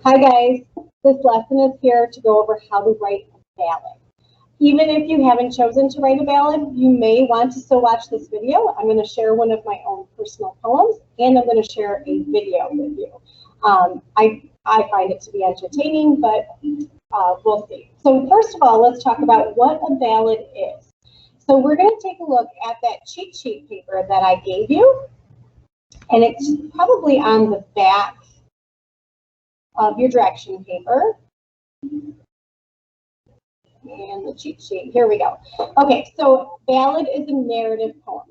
Hi guys, this lesson is here to go over how to write a ballad. Even if you haven't chosen to write a ballad, you may want to still watch this video. I'm going to share one of my own personal poems, and I'm going to share a video with you. I find it to be entertaining, but we'll see. So first of all, let's talk about what a ballad is. So we're going to take a look at that cheat sheet paper that I gave you, and it's probably on the back of your direction paper. And the cheat sheet, here we go. Okay, so ballad is a narrative poem.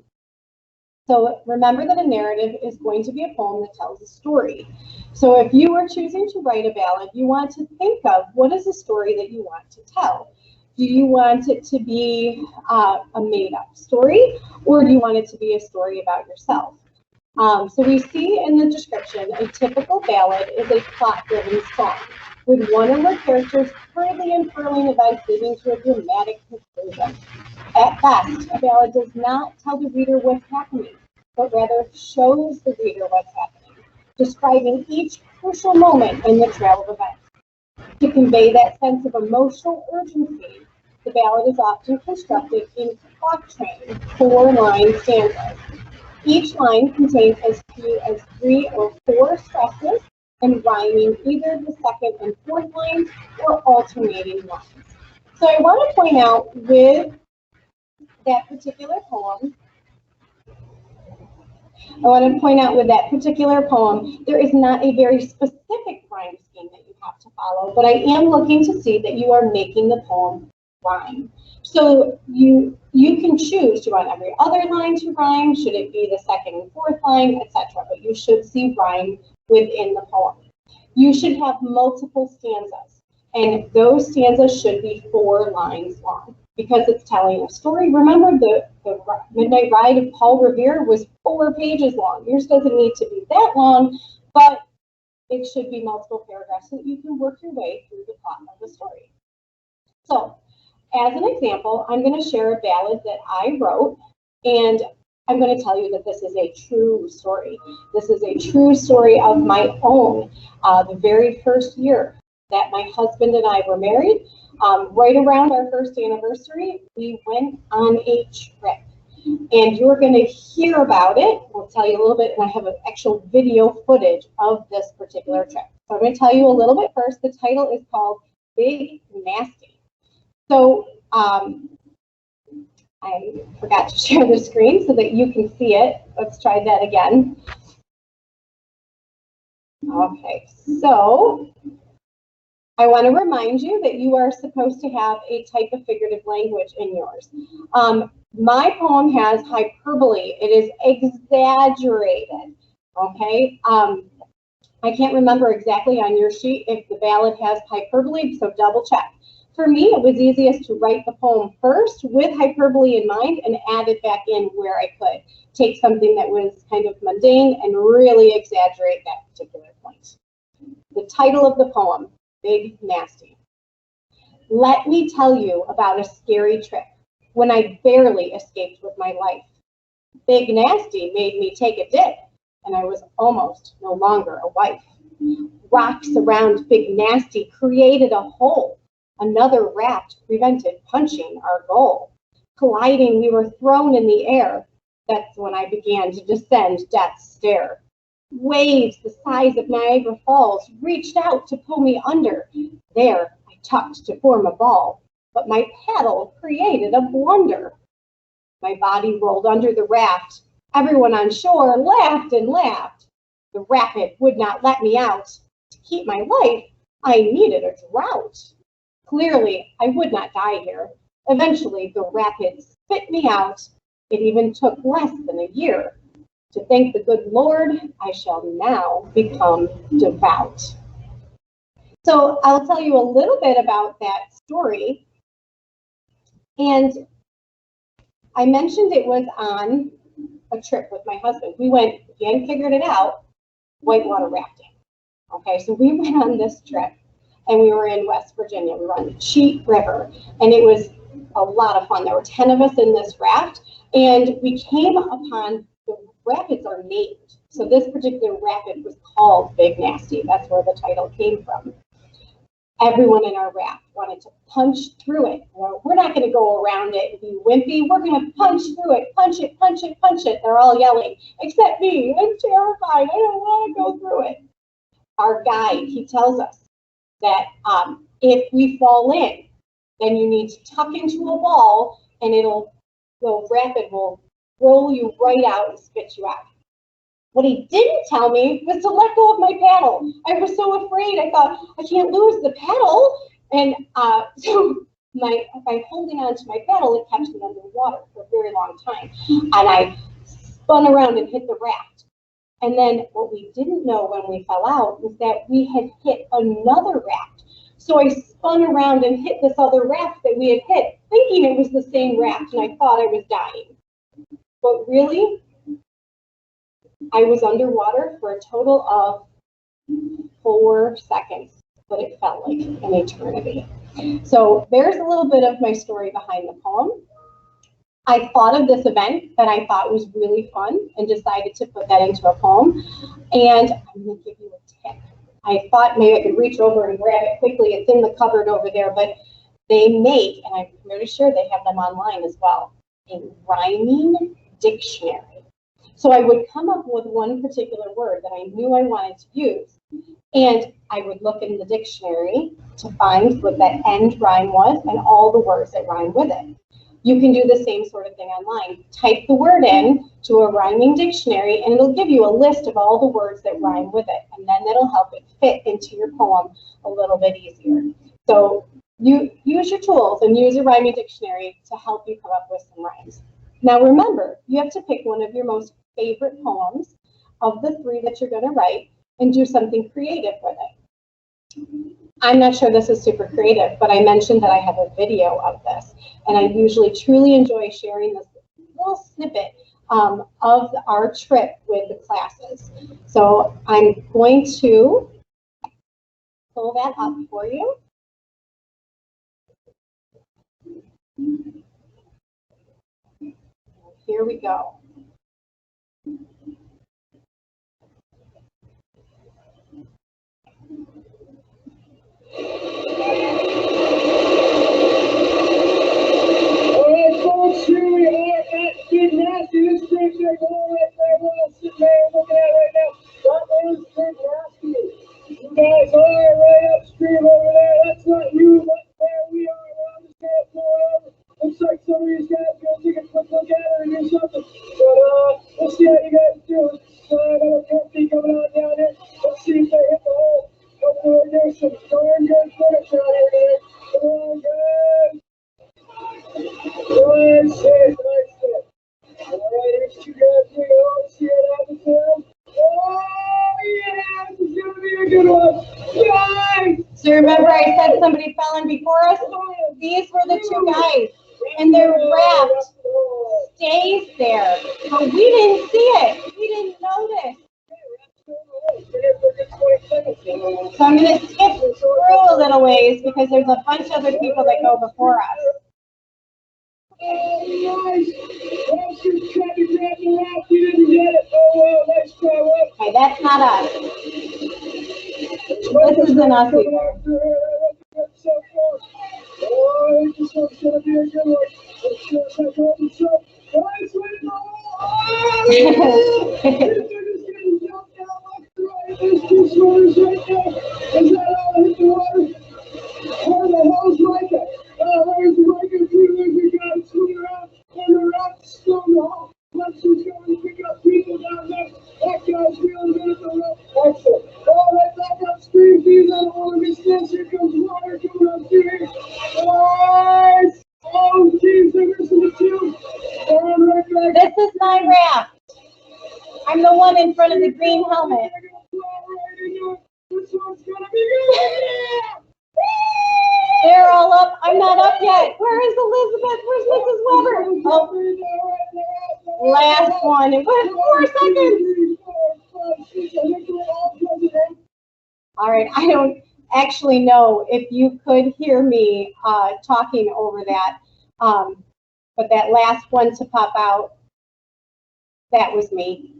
So remember that a narrative is going to be a poem that tells a story. So if you are choosing to write a ballad, you want to think of what is the story that you want to tell. Do you want it to be a made-up story, or do you want it to be a story about yourself? So we see in the description, a typical ballad is a plot-driven song with one or more characters hurriedly unfurling events leading to a dramatic conclusion. At best, a ballad does not tell the reader what's happening, but rather shows the reader what's happening, describing each crucial moment in the trail of events. To convey that sense of emotional urgency, the ballad is often constructed in quatrain, 4-line stanzas. Each line contains as few as 3 or 4 stresses and rhyming either the second and fourth lines or alternating lines. So I want to point out with that particular poem, there is not a very specific rhyme scheme that you have to follow, but I am looking to see that you are making the poem rhyme. So you can choose, do you want every other line to rhyme? Should it be the second and fourth line, etc.? But you should see rhyme within the poem. You should have multiple stanzas, and those stanzas should be 4 lines long because it's telling a story. Remember, the Midnight Ride of Paul Revere was 4 pages long. Yours doesn't need to be that long, but it should be multiple paragraphs so that you can work your way through the plot of the story. So, as an example, I'm going to share a ballad that I wrote, and I'm going to tell you that this is a true story. This is a true story of my own. The very first year that my husband and I were married, right around our first anniversary, we went on a trip. And you're going to hear about it. I'll tell you a little bit, and I have an actual video footage of this particular trip. So I'm going to tell you a little bit first. The title is called Big Nasty. So I forgot to share the screen so that you can see it. Let's try that again. Okay, so I want to remind you that you are supposed to have a type of figurative language in yours. My poem has hyperbole. It is exaggerated, okay? I can't remember exactly on your sheet if the ballad has hyperbole, so double check. For me, it was easiest to write the poem first with hyperbole in mind and add it back in where I could. Take something that was kind of mundane and really exaggerate that particular point. The title of the poem, Big Nasty. Let me tell you about a scary trip when I barely escaped with my life. Big Nasty made me take a dip, and I was almost no longer a wife. Rocks around Big Nasty created a hole. Another raft prevented punching our goal. Colliding, we were thrown in the air. That's when I began to descend death's stair. Waves the size of Niagara Falls reached out to pull me under. There, I tucked to form a ball, but my paddle created a blunder. My body rolled under the raft. Everyone on shore laughed and laughed. The rapid would not let me out. To keep my life, I needed a draught. Clearly, I would not die here. Eventually, the rapids spit me out. It even took less than a year. To thank the good Lord, I shall now become devout. So I'll tell you a little bit about that story. And I mentioned it was on a trip with my husband. We went, if you hadn't figured it out, whitewater rafting. Okay, so we went on this trip. And we were in West Virginia. We were on the Cheat River, and it was a lot of fun. There were 10 of us in this raft, and we came upon, the rapids are named. So this particular rapid was called Big Nasty. That's where the title came from. Everyone in our raft wanted to punch through it. Well, we're not going to go around it and be wimpy. We're going to punch through it, punch it, punch it, punch it. They're all yelling, except me. I'm terrified. I don't want to go through it. Our guide, he tells us that if we fall in, then you need to tuck into a ball and the rapid will roll you right out and spit you out. What he didn't tell me was to let go of my paddle. I was so afraid. I thought, I can't lose the paddle. And so by holding on to my paddle, it kept me underwater for a very long time. And I spun around and hit the raft. And then what we didn't know when we fell out was that we had hit another raft. So I spun around and hit this other raft that we had hit, thinking it was the same raft, and I thought I was dying. But really, I was underwater for a total of 4 seconds, but it felt like an eternity. So there's a little bit of my story behind the poem. I thought of this event that I thought was really fun and decided to put that into a poem. And I'm going to give you a tip. I thought maybe I could reach over and grab it quickly. It's in the cupboard over there, but they make, and I'm pretty sure they have them online as well, a rhyming dictionary. So I would come up with one particular word that I knew I wanted to use, and I would look in the dictionary to find what that end rhyme was and all the words that rhyme with it. You can do the same sort of thing online. Type the word in to a rhyming dictionary, and it'll give you a list of all the words that rhyme with it, and then that'll help it fit into your poem a little bit easier. So you use your tools and use a rhyming dictionary to help you come up with some rhymes. Now remember, you have to pick one of your most favorite poems of the 3 that you're going to write and do something creative with it. I'm not sure this is super creative, but I mentioned that I have a video of this, and I usually truly enjoy sharing this little snippet of our trip with the classes. So I'm going to pull that up for you. Here we go. Alright, folks, here we are at Big Nasty. This bridge right there, we're all sitting there looking at right now. That is Big Nasty. You guys are right upstream over there. That's not you, but there we are. We're on the same floor. Looks like some of these guys are going to take a quick look at it or do something. But let's see how you guys do. I got a company coming on down here. Let's see if they hit the hole. Hopefully there's some darn good footage out here today. Come on, guys. Nice hit, nice hit. Alright, here's 2 guys. Here we go. Let's see what happens to them. Oh, yeah, this is going to be a good one. Nice! So remember I said somebody fell in before us? These were the 2 guys, and their raft stays there. But we didn't see it. We didn't notice. So I'm going to skip through a little ways because there's a bunch of other people that go before us. Oh, nice. Oh, she's trying to grab the raft. You didn't get it. Oh, well, nice try. Okay, that's not us. This isn't us either. Oh, this one's going to be a good one. Let's see what's that going to show. Nice one. Oh, these are just getting jumped out left and right. There's 2 swimmers right there. Is that all hit the water? Where the hell's Micah? Oh, there's Micah too. There's a guy swimming around in the raft's still in the hole. Let's just go and pick up people down there. That guy's feeling good at the rope. Excellent. Oh, right back upstream. These are all of his fish. Here comes water coming up through here. Nice. Oh, geez, they're missing the 2. Right back. This is my raft. I'm the one in front of the green helmet. This one's gonna be good. They're all up. I'm not up yet. Where is Elizabeth? Where's Mrs. Weber? Oh, last one. It was 4 seconds. All right. I don't actually know if you could hear me talking over that. But that last one to pop out, that was me.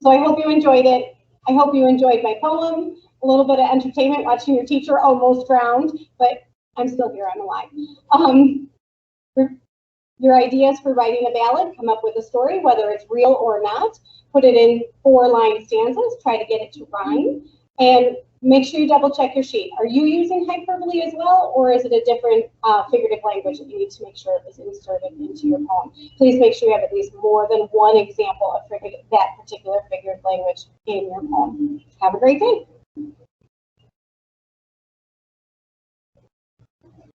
So I hope you enjoyed it. I hope you enjoyed my poem. A little bit of entertainment watching your teacher almost drowned, but I'm still here, I'm alive. Your ideas for writing a ballad, come up with a story, whether it's real or not. Put it in 4-line stanzas, try to get it to rhyme, and make sure you double check your sheet. Are you using hyperbole as well, or is it a different figurative language that you need to make sure is inserted into your poem? Please make sure you have at least more than one example of that particular figurative language in your poem. Have a great day.